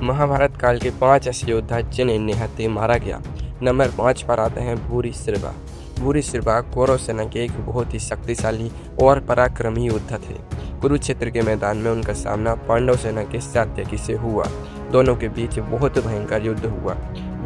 महाभारत काल के 5 ऐसे योद्धा जिन्हें निहत्थे मारा गया। नंबर 5 पर आते हैं भूरिश्रवा। भूरिश्रवा कौरव सेना के एक बहुत ही शक्तिशाली और पराक्रमी योद्धा थे। कुरुक्षेत्र के मैदान में उनका सामना पांडव सेना के सात्यकी से हुआ। दोनों के बीच बहुत भयंकर युद्ध हुआ।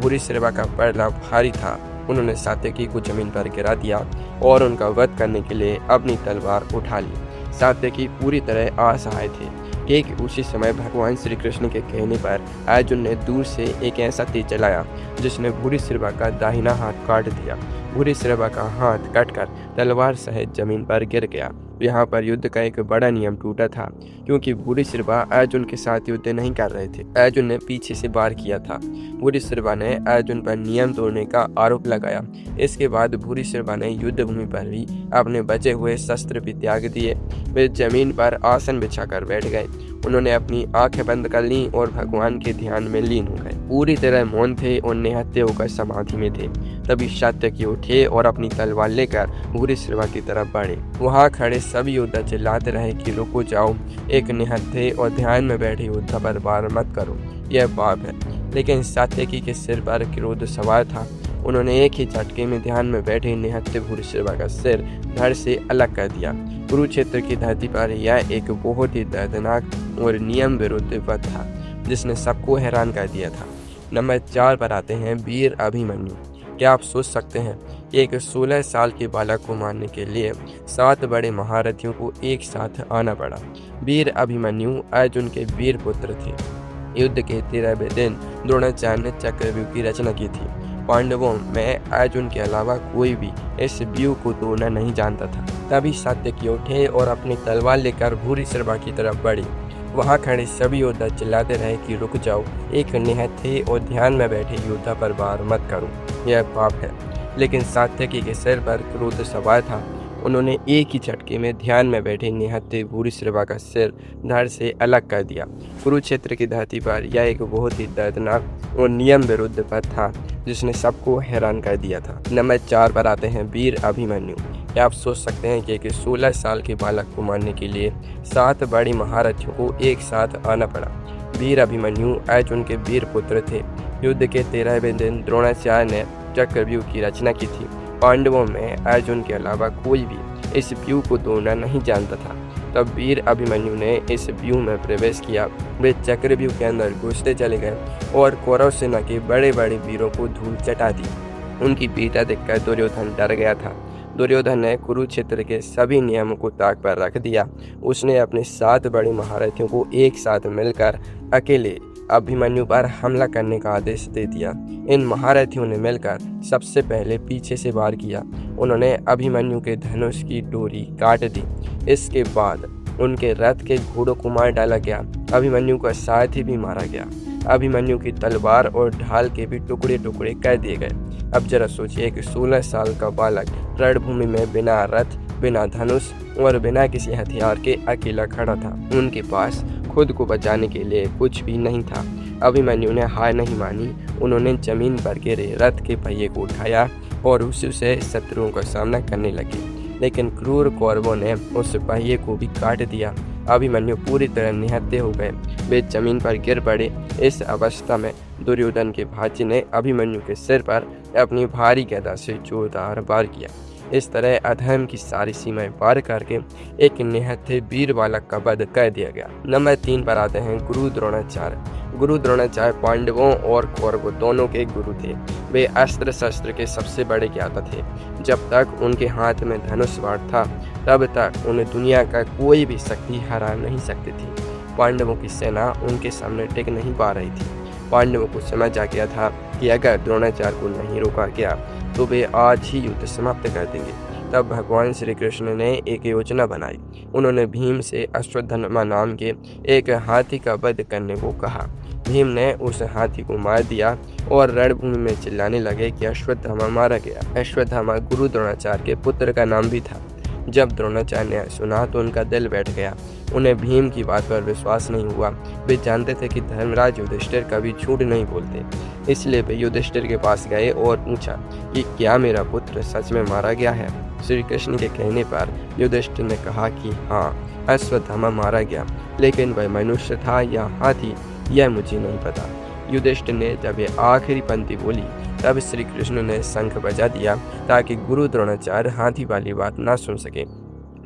भूरिश्रवा का पहला भारी था। उन्होंने सात्यकी को जमीन पर गिरा दिया और उनका वध करने के लिए अपनी तलवार उठा ली। सात्यकी पूरी तरह असहाय थे। ठीक उसी समय भगवान श्री कृष्ण के कहने पर अर्जुन ने दूर से एक ऐसा तीर चलाया जिसने भूरिश्रवा का दाहिना हाथ काट दिया। भूरिश्रवा का हाथ कटकर तलवार सहित जमीन पर गिर गया। यहाँ पर युद्ध का एक बड़ा नियम टूटा था, क्योंकि भूरिश्रवा अर्जुन के साथ युद्ध नहीं कर रहे थे। अर्जुन ने पीछे से वार किया था। भूरिश्रवा ने अर्जुन पर नियम तोड़ने का आरोप लगाया। इसके बाद भूरिश्रवा ने युद्ध भूमि पर भी अपने बचे हुए शस्त्र भी त्याग दिए। वे जमीन पर आसन बिछाकर बैठ गए। उन्होंने अपनी आंखें बंद कर ली और भगवान के ध्यान में लीन हो गए। पूरी तरह मौन थे और निहत्थे होकर समाधि में थे। तभी सात्यकी उठे और अपनी तलवार लेकर भूरिश्रवा की तरफ बढ़े। वहां खड़े सभी योद्धा चिल्लाते रहे कि रुको जाओ, एक निहत्थे और ध्यान में बैठे योद्धा पर वार मत करो, यह पाप है। लेकिन सात्यकी के सिर पर क्रोध सवार था। उन्होंने एक ही झटके में ध्यान में बैठे निहत्थे भूरिश्रवा का सिर धड़ से अलग कर दिया। कुरुक्षेत्र की धरती पर यह एक बहुत ही दर्दनाक और नियम विरुद्ध वध था, जिसने सबको हैरान कर दिया था। नंबर 4 पर आते हैं वीर अभिमन्यु। क्या आप सोच सकते हैं कि एक 16 साल के बालक को मारने के लिए 7 बड़े महारथियों को एक साथ आना पड़ा। वीर अभिमन्यु अर्जुन के वीर पुत्र थे। युद्ध के 13वें दिन द्रोणाचार्य ने चक्रव्यूह की रचना की थी। पांडवों में अर्जुन के अलावा कोई भी इस व्यूह को तोड़ना नहीं जानता था। तभी सात्यकी उठे और अपनी तलवार लेकर भूरिश्रवा की तरफ बढ़े। वहां खड़े सभी योद्धा चिल्लाते रहे कि रुक जाओ, एक निहत्थे और ध्यान में बैठे योद्धा पर वार मत करो, यह पाप है। लेकिन सात्यकी के सिर पर क्रोध सवार था। उन्होंने एक ही झटके में ध्यान में बैठे निहत्थे भूरिश्रवा का सिर धड़ से अलग कर दिया। कुरुक्षेत्र की धरती पर यह एक बहुत ही दर्दनाक और नियम विरुद्ध वध था, जिसने सबको हैरान कर दिया था। नंबर 4 पर आते हैं वीर अभिमन्यु। क्या आप सोच सकते हैं कि एक 16 साल के बालक को मारने के लिए 7 बड़ी महारथियों को एक साथ आना पड़ा। वीर अभिमन्यु अर्जुन के वीर पुत्र थे। युद्ध के 13वें दिन द्रोणाचार्य ने चक्रव्यूह की रचना की थी। पांडवों में अर्जुन के अलावा कोई भी इस व्यूह को तोड़ना नहीं जानता था। तब वीर अभिमन्यु ने इस व्यूह में प्रवेश किया। वे चक्रव्यूह के अंदर घुसते चले गए और कौरव सेना के बड़े बड़े वीरों को धूल चटा दी। उनकी पीड़ा देखकर दुर्योधन डर गया था। दुर्योधन ने कुरुक्षेत्र के सभी नियमों को ताक पर रख दिया। उसने अपने 7 बड़े महारथियों को एक साथ मिलकर अकेले अभिमन्यु पर हमला करने का आदेश दे दिया। इन महारथियों ने मिलकर सबसे पहले पीछे से वार किया। उन्होंने अभिमन्यु के धनुष की डोरी काट दी। इसके बाद उनके रथ के घोड़ों को मार डाला गया। अभिमन्यु का सारथी भी मारा गया। अभिमन्यु की तलवार और ढाल के भी टुकड़े टुकड़े कर दिए गए। अब जरा सोचिए कि 16 साल का बालक रणभूमि में बिना रथ, बिना धनुष और बिना किसी हथियार के अकेला खड़ा था। उनके पास खुद को बचाने के लिए कुछ भी नहीं था। अभिमन्यु ने हार नहीं मानी। उन्होंने जमीन पर गिरे रथ के पहिए को उठाया और उसी से शत्रुओं का सामना करने लगे। लेकिन क्रूर कौरवों ने उस पहिए को भी काट दिया। अभिमन्यु पूरी तरह निहत्थे हो गए। वे जमीन पर गिर पड़े। इस अवस्था में दुर्योधन के भांजे ने अभिमन्यु के सिर पर अपनी भारी गदा से जोरदार वार किया। इस तरह अधर्म की सारी सीमाएं पार करके एक निहत्थे वीर बालक का वध कर दिया गया। नंबर 3 पर आते हैं गुरु द्रोणाचार्य। गुरु द्रोणाचार्य पांडवों और कौरवों दोनों के गुरु थे। वे अस्त्र शस्त्र के सबसे बड़े ज्ञाता थे। जब तक उनके हाथ में धनुष बाण था, तब तक उन्हें दुनिया का कोई भी शक्ति हरा नहीं सकती थी। पांडवों की सेना उनके सामने टिक नहीं पा रही थी। पांडवों को समझ आ गया था कि अगर द्रोणाचार्य को नहीं रोका गया तो वे आज ही युद्ध समाप्त कर देंगे। तब भगवान श्री कृष्ण ने एक योजना बनाई। उन्होंने भीम से अश्वत्थामा नाम के एक हाथी का वध करने को कहा। भीम ने उस हाथी को मार दिया और रणभूमि में चिल्लाने लगे कि अश्वत्थामा मारा गया। अश्वत्थामा गुरु द्रोणाचार्य के पुत्र का नाम भी था। जब द्रोणाचार्य ने सुना तो उनका दिल बैठ गया। उन्हें भीम की बात पर विश्वास नहीं हुआ। वे जानते थे कि धर्मराज युधिष्ठिर कभी झूठ नहीं बोलते। इसलिए वे युधिष्ठिर के पास गए और पूछा कि क्या मेरा पुत्र सच में मारा गया है। श्री कृष्ण के कहने पर युधिष्ठिर ने कहा कि हाँ, अश्वत्थामा मारा गया, लेकिन वह मनुष्य था या हाथी, यह मुझे नहीं पता। युधिष्ठिर ने जब ये आखिरी पंक्ति बोली तब श्री कृष्ण ने शंख बजा दिया ताकि गुरु द्रोणाचार्य हाथी वाली बात ना सुन सके।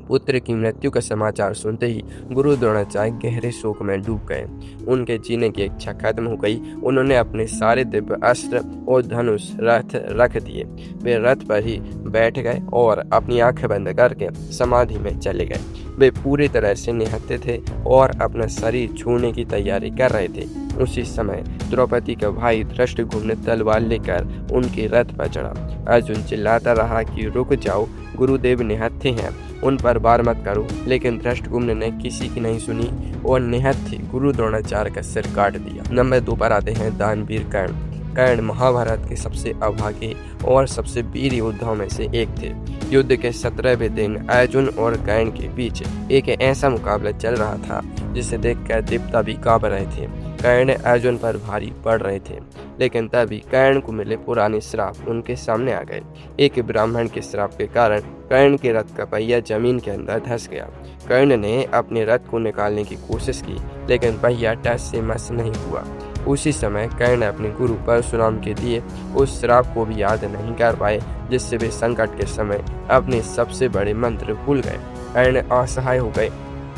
पुत्र की मृत्यु का समाचार सुनते ही गुरु द्रोणाचार्य गहरे शोक में डूब गए। उनके जीने की इच्छा खत्म हो गई। उन्होंने अपने सारे दिव्य अस्त्र और धनुष रथ रख दिए। वे रथ पर ही बैठ गए और अपनी आंखें बंद करके समाधि में चले गए। वे पूरी तरह से निहत्थे थे और अपना शरीर छूने की तैयारी कर रहे थे। उसी समय द्रौपदी का भाई धृष्टद्युम्न ने तलवार लेकर उनके रथ पर चढ़ा। अर्जुन चिल्लाता रहा कि रुक जाओ, गुरुदेव निहत्थे हैं, उन पर वार मत करो। लेकिन धृष्टद्युम्न ने किसी की नहीं सुनी और निहत्थे गुरु द्रोणाचार्य का सिर काट दिया। नंबर 2 पर आते हैं दानवीर कर्ण। कर्ण महाभारत के सबसे अभागे और सबसे वीर योद्धाओं में से एक थे। युद्ध के 17वें दिन अर्जुन और कर्ण के बीच एक ऐसा मुकाबला चल रहा था जिसे देखकर देवता भी कांप रहे थे। कर्ण अर्जुन पर भारी पड़ रहे थे, लेकिन तभी कर्ण को मिले पुराने श्राप उनके सामने आ गए। एक ब्राह्मण के श्राप के कारण कर्ण के रथ का पहिया जमीन के अंदर धंस गया। कर्ण ने अपने रथ को निकालने की कोशिश की, लेकिन पहिया टस से मस नहीं हुआ। उसी समय कर्ण अपने गुरु परशुराम के दिए उस श्राप को भी याद नहीं कर पाए, जिससे वे संकट के समय अपने सबसे बड़े मंत्र भूल गए। कर्ण असहाय हो गए।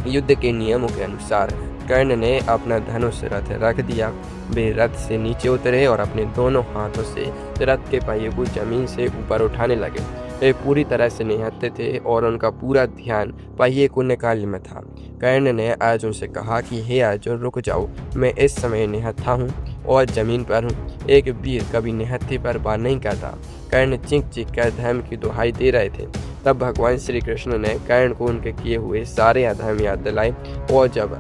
युद्ध के नियमों के अनुसार कर्ण ने अपना धनुष रथ रख दिया। वे रथ से नीचे उतरे और अपने दोनों हाथों से रथ के पहिए को जमीन से ऊपर उठाने लगे। वे पूरी तरह से निहत्थे थे और उनका पूरा ध्यान पहिए को निकालने में था। कर्ण ने अर्जुन से कहा कि हे अर्जुन, रुक जाओ, मैं इस समय निहत्था हूँ और जमीन पर हूँ। एक वीर कभी निहत्थे पर वार नहीं करता। कर्ण चीख चीख कर धर्म की दुहाई दे रहे थे। तब भगवान श्री कृष्ण ने कर्ण को उनके किए हुए सारे अधर्म याद दिलाए और जब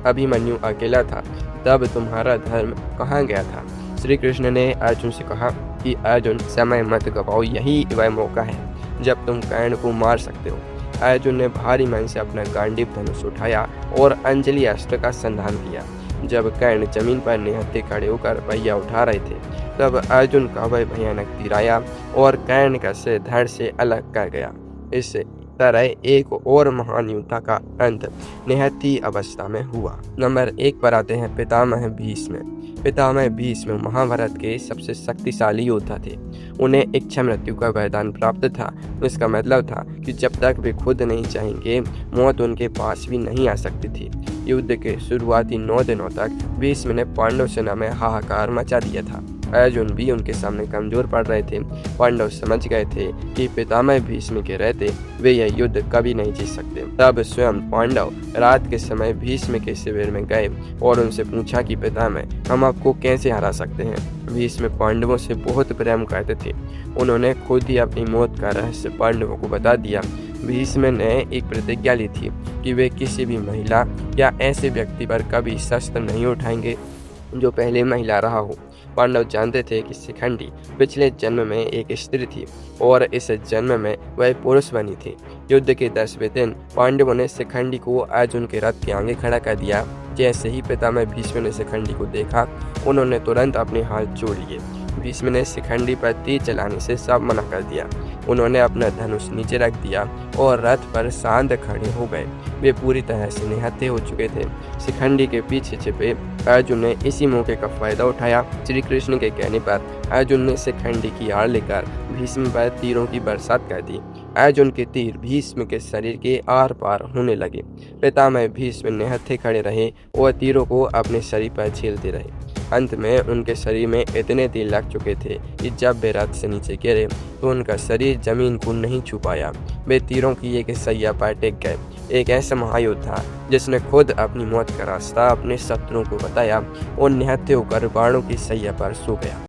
अभिमन्यु अकेला था तब तुम्हारा धर्म कहाँ गया था। श्री कृष्ण ने अर्जुन से कहा कि अर्जुन, समय मत गवाओ, यही वह मौका है जब तुम कर्ण को मार सकते हो। अर्जुन ने भारी मन से अपना गांडीव धनुष उठाया और अंजलि अस्त्र का संधान किया। जब कर्ण जमीन पर निहत्थे खड़े होकर पहिया उठा रहे थे तब अर्जुन का वह भयानक तीर आया और कर्ण का सिर धड़ से अलग कर गया। इस तरह एक और महान योद्धा का अंत निहत्थी अवस्था में हुआ। नंबर 1 पर आते हैं पितामह भीष्म। पितामह भीष्म महाभारत के सबसे शक्तिशाली योद्धा थे। उन्हें इच्छा मृत्यु का वरदान प्राप्त था। इसका मतलब था कि जब तक वे खुद नहीं चाहेंगे मौत उनके पास भी नहीं आ सकती थी। युद्ध के शुरुआती 9 दिनों तक भीष्म ने पांडव सेना में हाहाकार मचा दिया था। अर्जुन भी उनके सामने कमजोर पड़ रहे थे। पांडव समझ गए थे कि पितामह भीष्म के रहते वे यह युद्ध कभी नहीं जीत सकते। तब स्वयं पांडव रात के समय भीष्म के शिविर में गए और उनसे पूछा कि पितामह, हम आपको कैसे हरा सकते हैं। भीष्म पांडवों से बहुत प्रेम करते थे। उन्होंने खुद ही अपनी मौत का रहस्य पांडवों को बता दिया। भीष्म ने एक प्रतिज्ञा ली थी कि वे किसी भी महिला या ऐसे व्यक्ति पर कभी शस्त्र नहीं उठाएंगे जो पहले महिला रहा हो। पांडव जानते थे कि शिखंडी पिछले जन्म में एक स्त्री थी और इस जन्म में वह पुरुष बनी थी। युद्ध के 10वें दिन पांडवों ने शिखंडी को अर्जुन के रथ के आगे खड़ा कर दिया। जैसे ही पितामह भीष्म ने शिखंडी को देखा, उन्होंने तुरंत अपने हाथ जोड़ लिए। भीष्म ने शिखंडी पर तीर चलाने से सब मना कर दिया। उन्होंने अपना धनुष नीचे रख दिया और रथ पर शांत खड़े हो गए। वे पूरी तरह से निहत्थे हो चुके थे। शिखंडी के पीछे छिपे अर्जुन ने इसी मौके का फायदा उठाया। श्री कृष्ण के कहने पर अर्जुन ने शिखंडी की आड़ लेकर भीष्म पर तीरों की बरसात कर दी। अर्जुन के तीर भीष्म के शरीर के आर पार होने लगे। पितामह भीष्म निहत्थे खड़े रहे और तीरों को अपने शरीर पर झेलते रहे। अंत में उनके शरीर में इतने तीर लग चुके थे कि जब वे रथ से नीचे गिरे तो उनका शरीर जमीन को नहीं छू पाया। वे तीरों की एक सैया पर टिक गए। एक ऐसा महायोद्धा जिसने खुद अपनी मौत का रास्ता अपने शत्रुओं को बताया और निहत्थे होकर बाणों की सैया पर सो गया।